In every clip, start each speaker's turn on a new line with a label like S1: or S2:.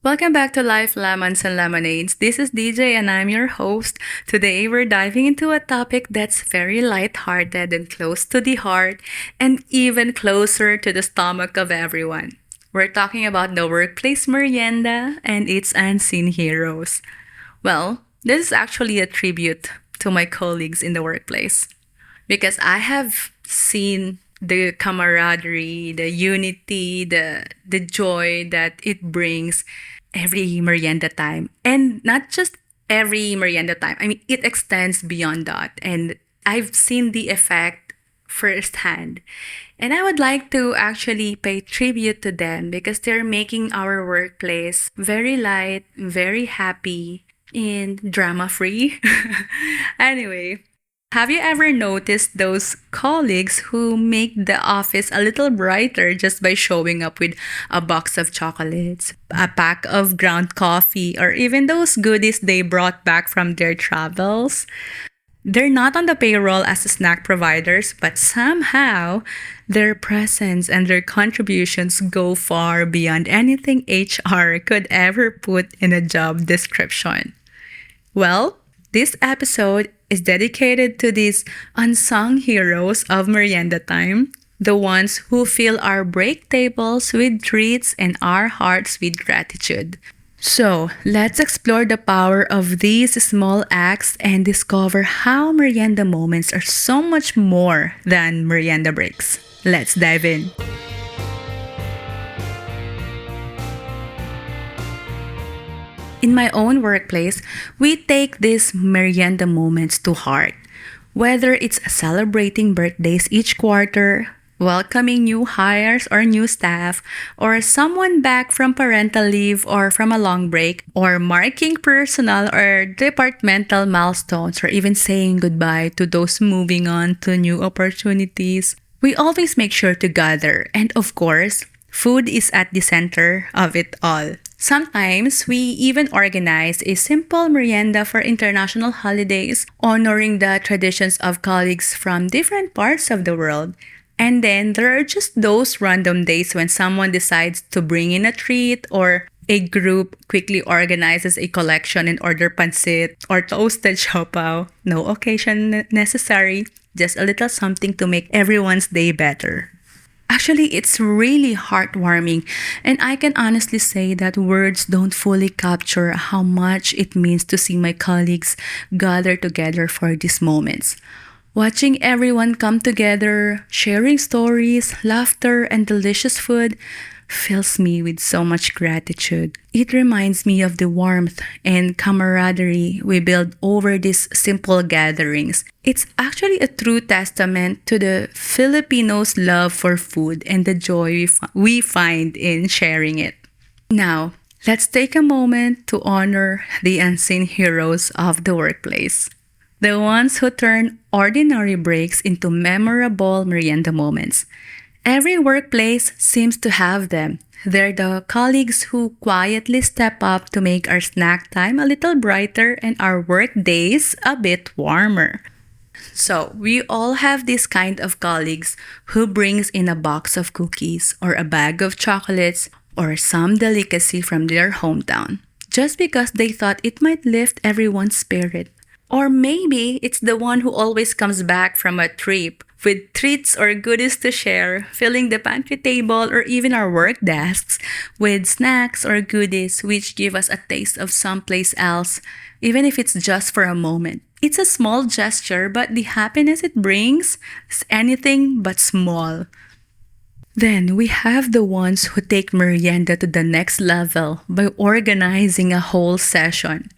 S1: Welcome back to Life Lemons and Lemonades. This is DJ and I'm your host. Today we're diving into a topic that's very lighthearted and close to the heart and even closer to the stomach of everyone. We're talking about the workplace merienda and its unseen heroes. Well, this is actually a tribute to my colleagues in the workplace because I have seen the camaraderie, the unity, the joy that it brings every merienda time. And not just every merienda time. I mean, it extends beyond that. And I've seen the effect firsthand. And I would like to actually pay tribute to them because they're making our workplace very light, very happy, and drama free. Anyway, have you ever noticed those colleagues who make the office a little brighter just by showing up with a box of chocolates, a pack of ground coffee, or even those goodies they brought back from their travels? They're not on the payroll as snack providers, but somehow their presence and their contributions go far beyond anything HR could ever put in a job description. Well, this episode is dedicated to these unsung heroes of merienda time, the ones who fill our break tables with treats and our hearts with gratitude. So, let's explore the power of these small acts and discover how merienda moments are so much more than merienda breaks. Let's dive in. In my own workplace, we take these merienda moments to heart. Whether it's celebrating birthdays each quarter, welcoming new hires or new staff, or someone back from parental leave or from a long break, or marking personal or departmental milestones, or even saying goodbye to those moving on to new opportunities, we always make sure to gather. And of course, food is at the center of it all. Sometimes we even organize a simple merienda for international holidays, honoring the traditions of colleagues from different parts of the world. And then there are just those random days when someone decides to bring in a treat or a group quickly organizes a collection and order pancit or toasted siopao. No occasion necessary, just a little something to make everyone's day better. Actually, it's really heartwarming, and I can honestly say that words don't fully capture how much it means to see my colleagues gather together for these moments. Watching everyone come together, sharing stories, laughter, and delicious food fills me with so much gratitude. It reminds me of the warmth and camaraderie we build over these simple gatherings. It's actually a true testament to the Filipinos' love for food and the joy we find in sharing it. Now, let's take a moment to honor the unseen heroes of the workplace. The ones who turn ordinary breaks into memorable merienda moments. Every workplace seems to have them. They're the colleagues who quietly step up to make our snack time a little brighter and our work days a bit warmer. So, we all have this kind of colleagues who brings in a box of cookies or a bag of chocolates or some delicacy from their hometown just because they thought it might lift everyone's spirit. Or maybe it's the one who always comes back from a trip with treats or goodies to share, filling the pantry table or even our work desks with snacks or goodies which give us a taste of someplace else, even if it's just for a moment. It's a small gesture, but the happiness it brings is anything but small. Then we have the ones who take merienda to the next level by organizing a whole session.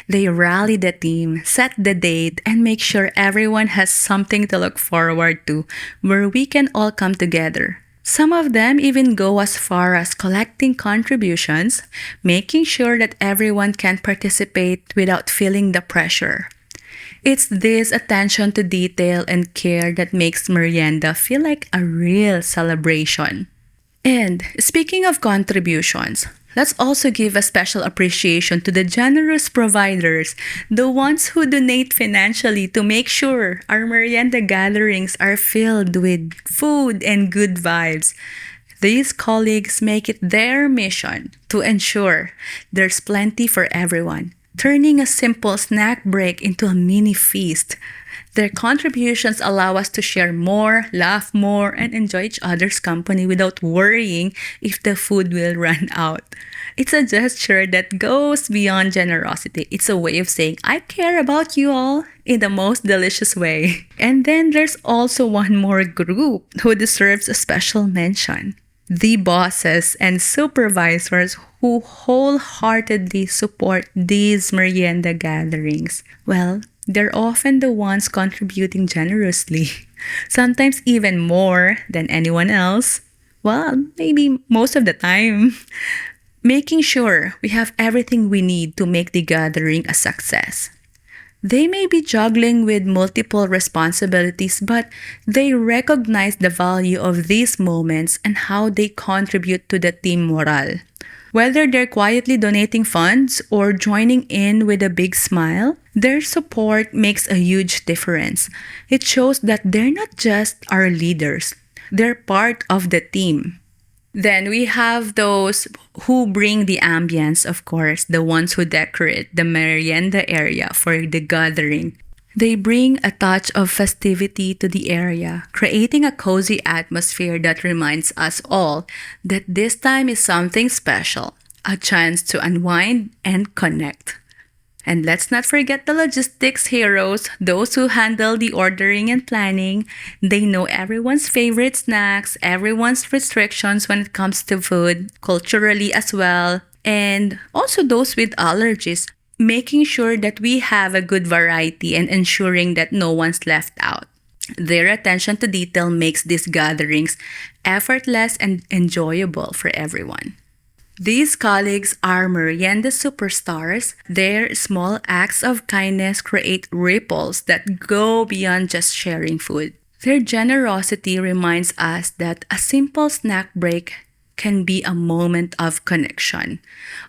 S1: They rally the team, set the date, and make sure everyone has something to look forward to where we can all come together. Some of them even go as far as collecting contributions, making sure that everyone can participate without feeling the pressure. It's this attention to detail and care that makes merienda feel like a real celebration. And speaking of contributions, let's also give a special appreciation to the generous providers, the ones who donate financially to make sure our merienda gatherings are filled with food and good vibes. These colleagues make it their mission to ensure there's plenty for everyone, turning a simple snack break into a mini feast. Their contributions allow us to share more, laugh more, and enjoy each other's company without worrying if the food will run out. It's a gesture that goes beyond generosity. It's a way of saying, I care about you all in the most delicious way. And then there's also one more group who deserves a special mention: the bosses and supervisors who wholeheartedly support these merienda gatherings. Well, they're often the ones contributing generously, sometimes even more than anyone else. Well, maybe most of the time. Making sure we have everything we need to make the gathering a success. They may be juggling with multiple responsibilities, but they recognize the value of these moments and how they contribute to the team morale. Whether they're quietly donating funds or joining in with a big smile, their support makes a huge difference. It shows that they're not just our leaders, they're part of the team. Then we have those who bring the ambience, of course, the ones who decorate the merienda area for the gathering. They bring a touch of festivity to the area, creating a cozy atmosphere that reminds us all that this time is something special, a chance to unwind and connect. And let's not forget the logistics heroes, those who handle the ordering and planning. They know everyone's favorite snacks, everyone's restrictions when it comes to food, culturally as well, and also those with allergies, making sure that we have a good variety and ensuring that no one's left out. Their attention to detail makes these gatherings effortless and enjoyable for everyone. These colleagues are merienda superstars. Their small acts of kindness create ripples that go beyond just sharing food. Their generosity reminds us that a simple snack break can be a moment of connection,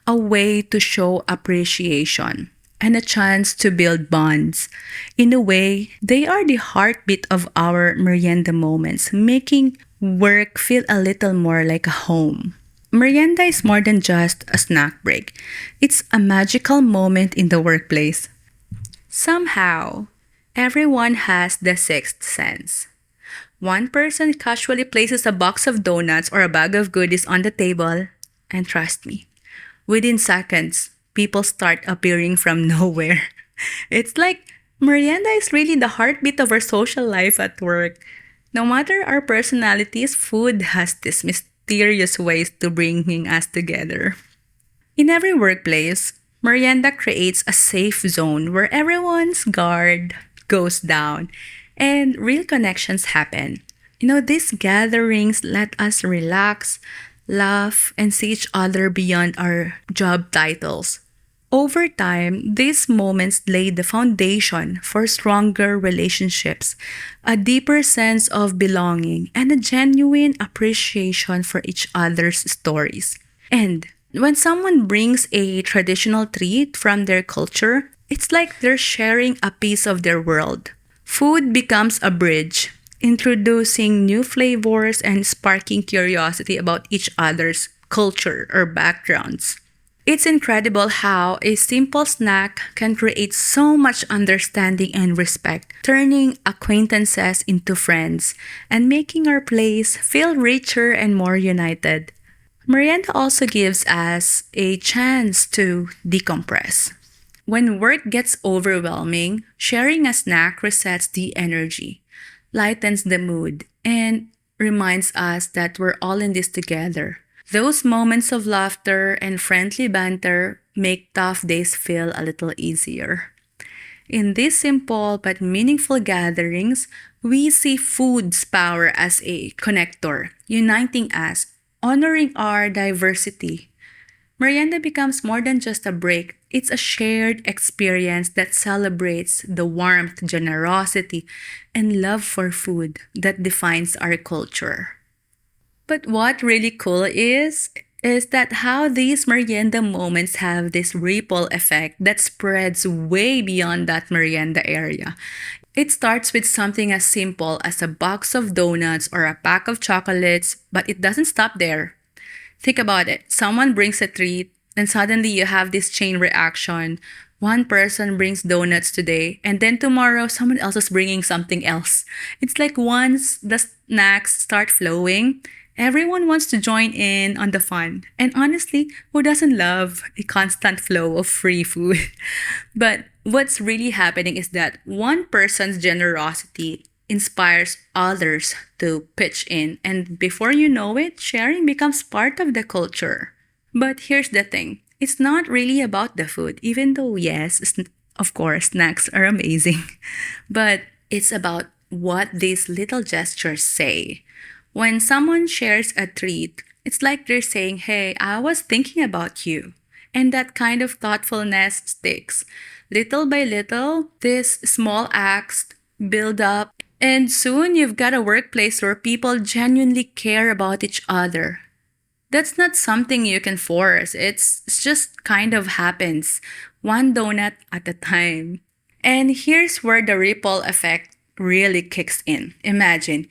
S1: a way to show appreciation, and a chance to build bonds. In a way, they are the heartbeat of our merienda moments, making work feel a little more like a home. Merienda is more than just a snack break. It's a magical moment in the workplace. Somehow, everyone has the sixth sense. One person casually places a box of donuts or a bag of goodies on the table, and trust me, within seconds, people start appearing from nowhere. It's like merienda is really the heartbeat of our social life at work. No matter our personalities, food has this mysterious ways to bringing us together. In every workplace, Merienda creates a safe zone where everyone's guard goes down and real connections happen. These gatherings let us relax, laugh, and see each other beyond our job titles. Over time, these moments laid the foundation for stronger relationships, a deeper sense of belonging, and a genuine appreciation for each other's stories. And when someone brings a traditional treat from their culture, it's like they're sharing a piece of their world. Food becomes a bridge, introducing new flavors and sparking curiosity about each other's culture or backgrounds. It's incredible how a simple snack can create so much understanding and respect, turning acquaintances into friends and making our place feel richer and more united. Merienda also gives us a chance to decompress. When work gets overwhelming, sharing a snack resets the energy, lightens the mood, and reminds us that we're all in this together. Those moments of laughter and friendly banter make tough days feel a little easier. In these simple but meaningful gatherings, we see food's power as a connector, uniting us, honoring our diversity. Merienda becomes more than just a break. It's a shared experience that celebrates the warmth, generosity, and love for food that defines our culture. But what really cool is that how these merienda moments have this ripple effect that spreads way beyond that merienda area. It starts with something as simple as a box of donuts or a pack of chocolates, but it doesn't stop there. Think about it. Someone brings a treat, then suddenly you have this chain reaction. One person brings donuts today, and then tomorrow someone else is bringing something else. It's like once the snacks start flowing, everyone wants to join in on the fun. And honestly, who doesn't love a constant flow of free food? But what's really happening is that one person's generosity inspires others to pitch in, and before you know it, sharing becomes part of the culture. But here's the thing, it's not really about the food, even though, yes, of course, snacks are amazing. But it's about what these little gestures say. When someone shares a treat, it's like they're saying, hey, I was thinking about you. And that kind of thoughtfulness sticks. Little by little, these small acts build up, and soon you've got a workplace where people genuinely care about each other. That's not something you can force. It's just kind of happens, one donut at a time. And here's where the ripple effect really kicks in. Imagine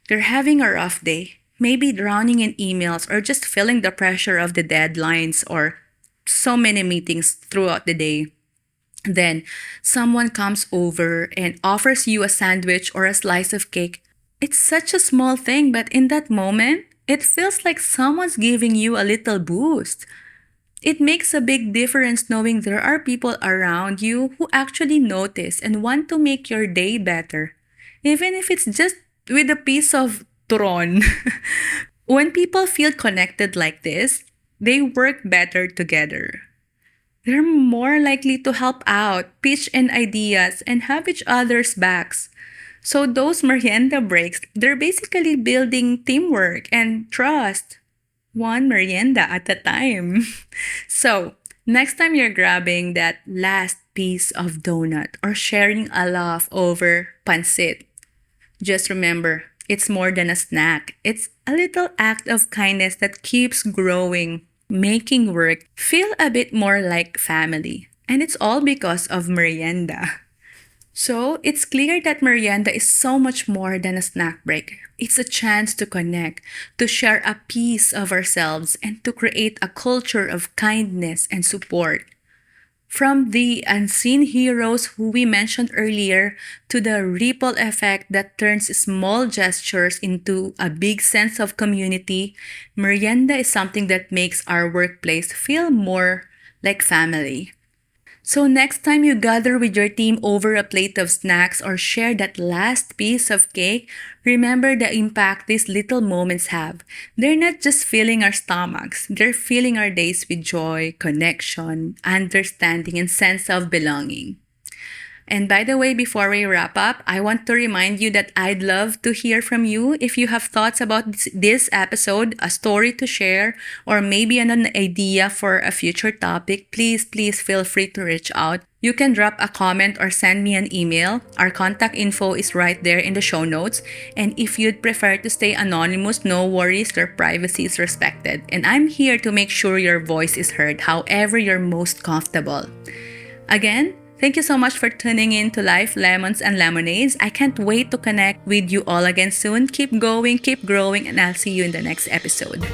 S1: you're having a rough day, maybe drowning in emails or just feeling the pressure of the deadlines or so many meetings throughout the day. Then someone comes over and offers you a sandwich or a slice of cake. It's such a small thing, but in that moment, it feels like someone's giving you a little boost. It makes a big difference knowing there are people around you who actually notice and want to make your day better, even if it's just with a piece of turon. When people feel connected like this, they work better together. They're more likely to help out, pitch in ideas, and have each other's backs. So those merienda breaks, they're basically building teamwork and trust, one merienda at a time. So next time you're grabbing that last piece of donut or sharing a laugh over pancit, just remember, it's more than a snack. It's a little act of kindness that keeps growing, making work feel a bit more like family. And it's all because of merienda. So it's clear that merienda is so much more than a snack break. It's a chance to connect, to share a piece of ourselves, and to create a culture of kindness and support. From the unseen heroes who we mentioned earlier to the ripple effect that turns small gestures into a big sense of community, merienda is something that makes our workplace feel more like family. So next time you gather with your team over a plate of snacks or share that last piece of cake, remember the impact these little moments have. They're not just filling our stomachs, they're filling our days with joy, connection, understanding, and sense of belonging. And by the way, before we wrap up, I want to remind you that I'd love to hear from you. If you have thoughts about this episode, a story to share, or maybe an idea for a future topic, please feel free to reach out. You can drop a comment or send me an email. Our contact info is right there in the show notes. And if you'd prefer to stay anonymous, no worries, your privacy is respected. And I'm here to make sure your voice is heard however you're most comfortable. Again, thank you so much for tuning in to Life, Lemons, and Lemonades. I can't wait to connect with you all again soon. Keep going, keep growing, and I'll see you in the next episode.